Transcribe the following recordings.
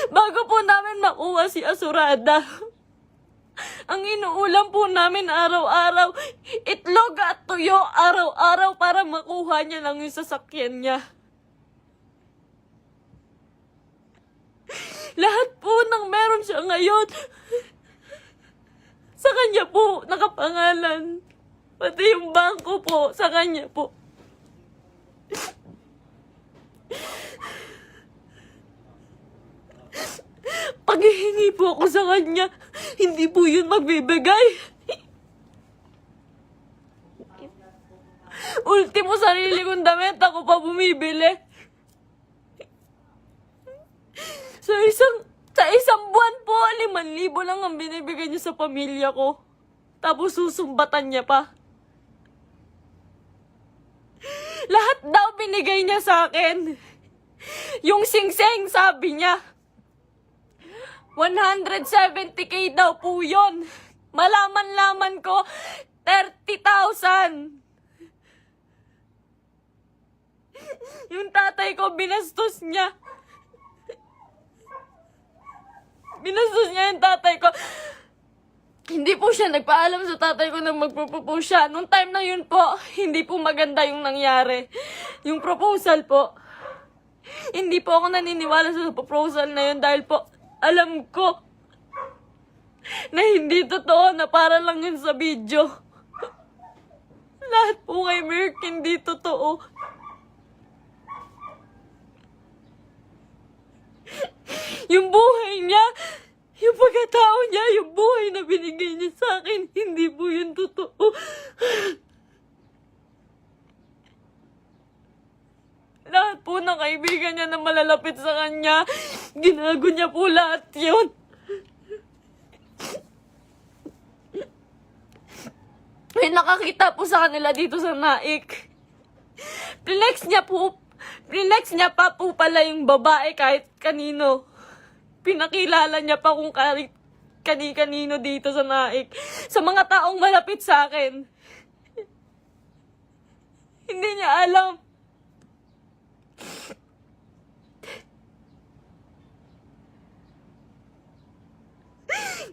Bago po namin makuha si Asurada, ang inuulam po namin araw-araw, itlog at tuyo araw-araw para makuha niya lang yung sasakyan niya. Lahat po ng meron siya ngayon, sa kanya po nakapangalan. Pati yung bangko po, sa kanya po. Paghihingi po ako sa kanya, hindi po yun magbibigay. Ultimo sarili kong damit, ako pa bumibili. Sa isang buwan po, 5,000 lang ang binibigay niya sa pamilya ko. Tapos susumbatan niya pa. Lahat daw binigay niya sa akin. Yung singseng, sabi niya, 170K daw po yun. Malaman-laman ko, 30,000. Yung tatay ko, binastos niya. Binastos niya yung tatay ko. Hindi po siya nagpaalam sa tatay ko na magpropose siya. Nung time na yun po, hindi po maganda yung nangyari. Yung proposal po. Hindi po ako naniniwala sa proposal na yun dahil po, alam ko na hindi totoo, na para lang yun sa video. Lahat po kay Merck hindi totoo. Yung buhay niya, yung pagkatao niya, yung buhay na binigay niya sa akin, hindi po yun totoo. Lahat po ng kaibigan niya na malalapit sa kanya, ginago niya po lahat yun. May nakakita po sa kanila dito sa Naik. Flex niya pa po pala yung babae kahit kanino. Pinakilala niya pa kung kani-kanino dito sa Naik. Sa mga taong malapit sa akin. Hindi niya alam.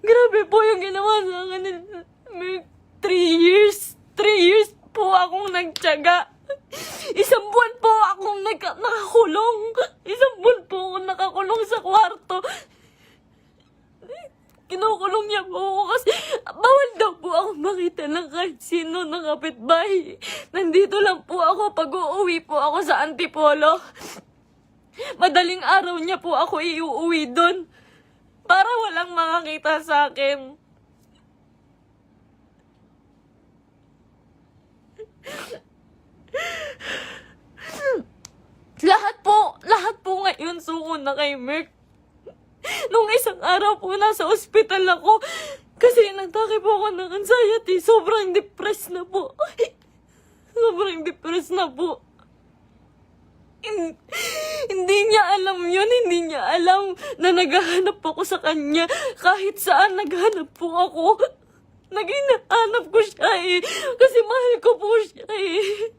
Grabe po yung ginawa sa akin. 3 years. 3 years po akong nagtiyaga. Isang buwan po akong nakakulong. Isang buwan po akong nakakulong sa kwarto. Kinukulong niya po ako kasi bawal daw po ako makita ng kahit sino ng kapitbahay. Nandito lang po ako pag uuwi po ako sa Antipolo. Madaling araw niya po ako iuuwi doon para walang makakita sa akin. Lahat po ngayon suko na kay Merck. Nung isang araw po nasa ospital ako kasi nagtake po ako ng anxiety. Sobrang depressed na po. Sobrang depressed na po. Hindi niya alam yun. Hindi niya alam na naghahanap ako sa kanya. Kahit saan naghanap po ako. Naghahanap ko siya eh. Kasi mahal ko po siya eh.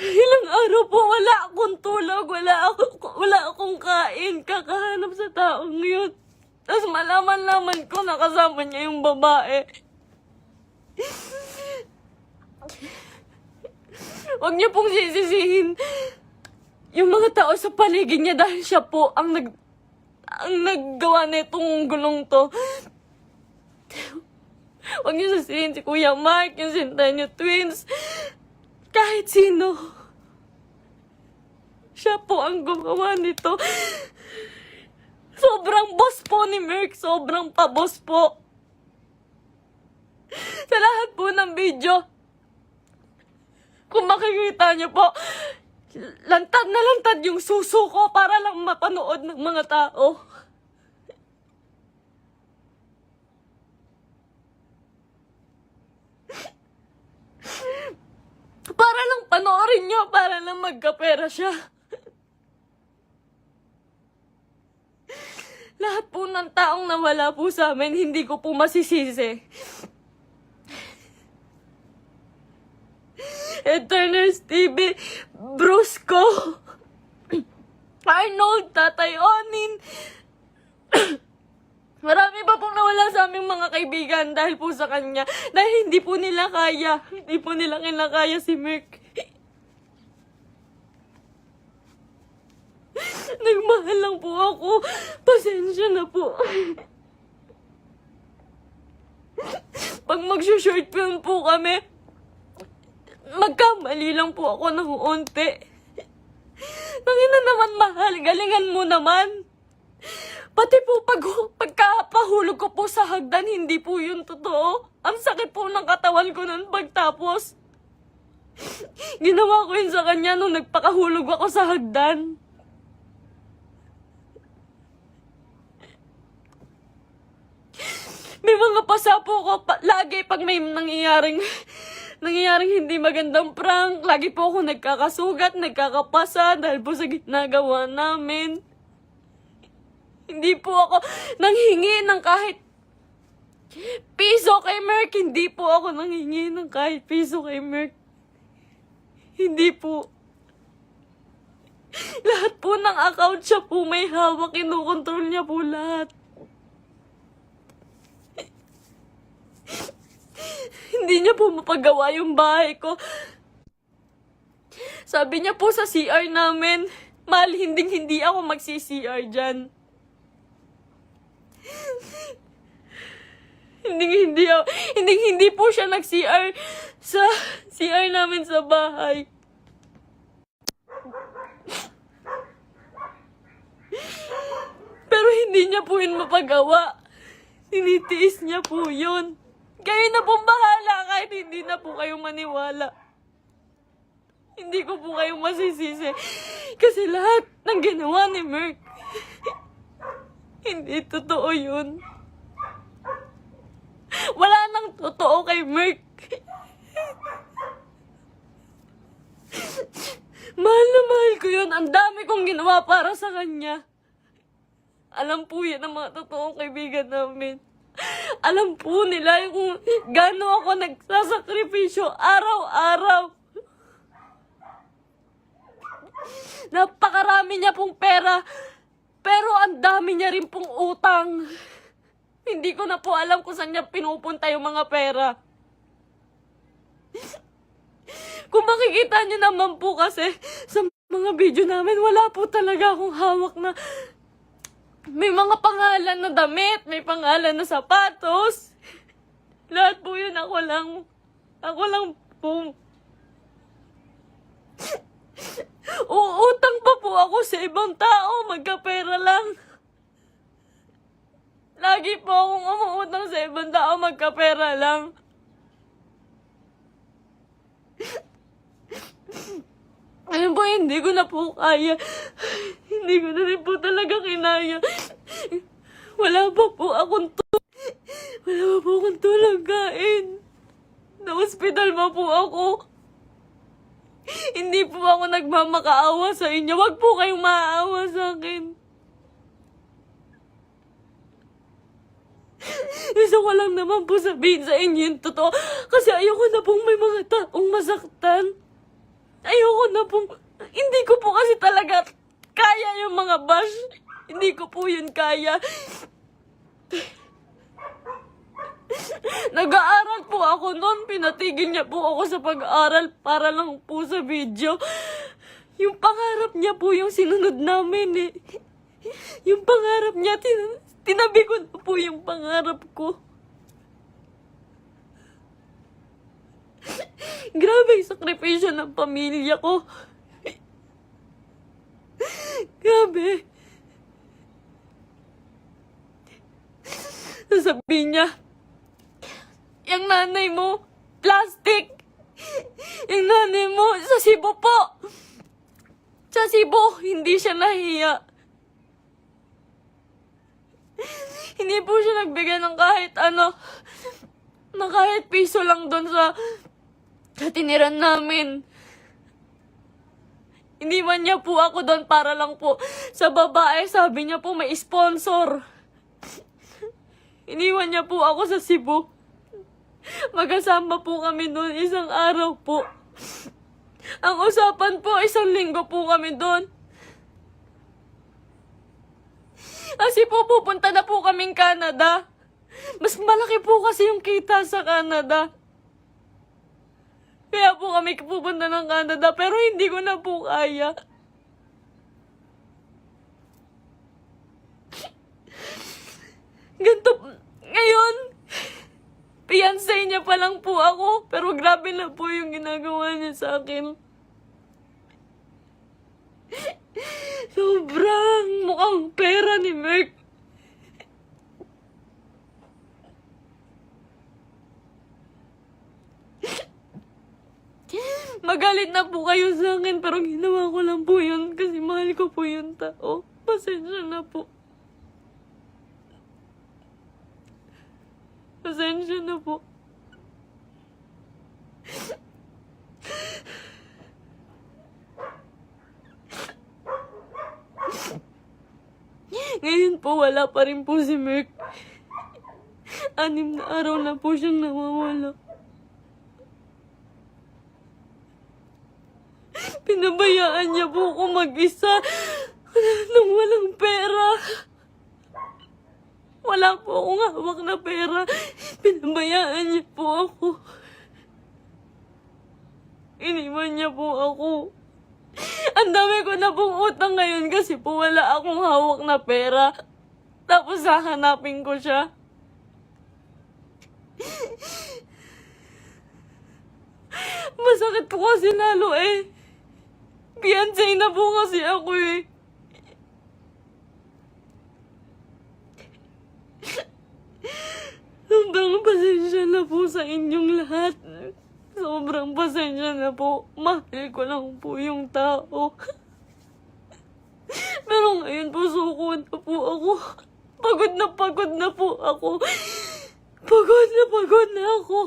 Ilang araw po wala akong tulog, wala akong kain, kakahanap sa taong yun. Tapos malaman ko nakasama niya yung babae. Huwag niyo pong sisisihin yung mga tao sa paligid niya dahil siya po ang naggawa nitong gulong to. Huwag niyo sisihin si Kuya Mark, yung Centennial Twins. Kahit sino. Siya po ang gumawa nito. Sobrang boss po ni Merck. Sobrang pa-boss po. Sa lahat po ng video, kung makikita niyo po, lantad na lantad yung suso ko para lang mapanood ng mga tao. Para lang panoorin niyo, para lang magkapera siya. Lahat po ng taong nawala po sa amin, hindi ko po masisisi. Eternals TV, Brusco, Arnold, Tatay Onin. Marami pa pong nawala sa aming mga kaibigan dahil po sa kanya. Dahil hindi po nila kaya. Hindi po nila kinakaya si Merk. Nagmahal lang po ako. Pasensya na po. Pag mag-short film po kami, magkamali lang po ako ng unti. Tangina naman, mahal. Galingan mo naman. Pati po pagkapahulog ko po sa hagdan, hindi po yun totoo. Ang sakit po ng katawan ko nun pagtapos. Ginawa ko yun sa kanya nung nagpakahulog ako sa hagdan. May mga pasa po ko lagi pag may nangyayaring hindi magandang prank. Lagi po ako nagkakasugat, nagkakapasa dahil po sa ginagawa namin. Hindi po ako nanghingi ng kahit piso kay Merk. Hindi po ako nanghingi ng kahit piso kay Merk. Hindi po. Lahat po ng account siya po may hawak. Kinukontrol niya po lahat. Hindi niya po mapagawa yung bahay ko. Sabi niya po sa CR namin, mahal, hindi ako magsi-CR dyan. Hindi po siya nag-CR sa CR namin sa bahay. Pero hindi niya po yun mapagawa. Tinitiis niya po yun. Kayo na pong bahala kahit hindi na po kayo maniwala. Hindi ko po kayo masisisi. Kasi lahat ng ginawa ni Merk, hindi totoo yun. Wala nang totoo kay Merk. Mahal na mahal ko yun. Ang dami kong ginawa para sa kanya. Alam po yan ang mga totoong kaibigan namin. Alam po nila kung gaano ako nagsasakripisyo araw-araw. Napakarami niya pong pera, pero ang dami niya rin pong utang. Hindi ko na po alam kung saan niya pinupunta yung mga pera. Kung makikita niyo naman po kasi sa mga video namin, wala po talaga akong hawak na may mga pangalan na damit, may pangalan na sapatos. Lahat po yun ako lang po. Uutang pa po ako sa ibang tao, magkapera lang. Lagi po akong umuutang sa ibang tao, magkapera lang. Ayun po, hindi ko na po kaya. Hindi ko na rin po talaga kinaya. Wala pa po akong tulog kain. Na-hospital pa po ako. Hindi po ako nagmamakaawa sa inyo. Wag po kayong maaawa sa akin. Gusto ko lang naman po sabihin sa inyo yung totoo. Kasi ayoko na pong may mga taong masaktan. Ayoko na pong... Hindi ko po kasi talaga kaya yung mga bash. Hindi ko po yun kaya. Nag-aaral po ako noon. Pinatigil niya po ako sa pag-aaral para lang po sa video. Yung pangarap niya po yung sinunod namin eh. Yung pangarap niya, tinabi ko na po yung pangarap ko. Grabe yung sakripisyo ng pamilya ko. Grabe. Sasabihin niya, yung nanay mo, plastic. Yung nanay mo, sa Cebu po. Sa Cebu, hindi siya nahiya. Hindi po siya nagbigay ng kahit ano, na kahit piso lang doon sa tiniran namin. Iniwan niya po ako doon para lang po sa babae. Sabi niya po may sponsor. Iniwan niya po ako sa Cebu. Magkasama po kami noon isang araw po. Ang usapan po, 1 linggo po kami doon. Kasi po, pupunta na po kaming Canada. Mas malaki po kasi yung kita sa Canada. Kaya po kami pupunta ng Canada, pero hindi ko na po kaya. Ganito, ngayon, fiancé niya pa lang po ako, pero grabe na po yung ginagawa niya sa akin. Sobrang mukhang pera ni Merk. Magalit na po kayo sa akin, pero ginawa ko lang po yun kasi mahal ko po yung tao. Pasensya na po. Pasensya na po. Ngayon po, wala pa rin po si Merk. 6 na araw na po siyang nawawala. Pinabayaan niya po ako mag-isa nang walang pera. Wala po akong hawak na pera. Pinabayaan niya po ako. Iniwan niya po ako. Ang dami ko na pong utang ngayon kasi po wala akong hawak na pera. Tapos hahanapin ko siya. Masakit po kasi lalo eh. Fiancé na po kasi ako eh. Sobrang pasensya na po sa inyong lahat. Sobrang pasensya na po. Mahal ko lang po yung tao. Pero ngayon po suko na po ako. Pagod na po ako. Pagod na ako.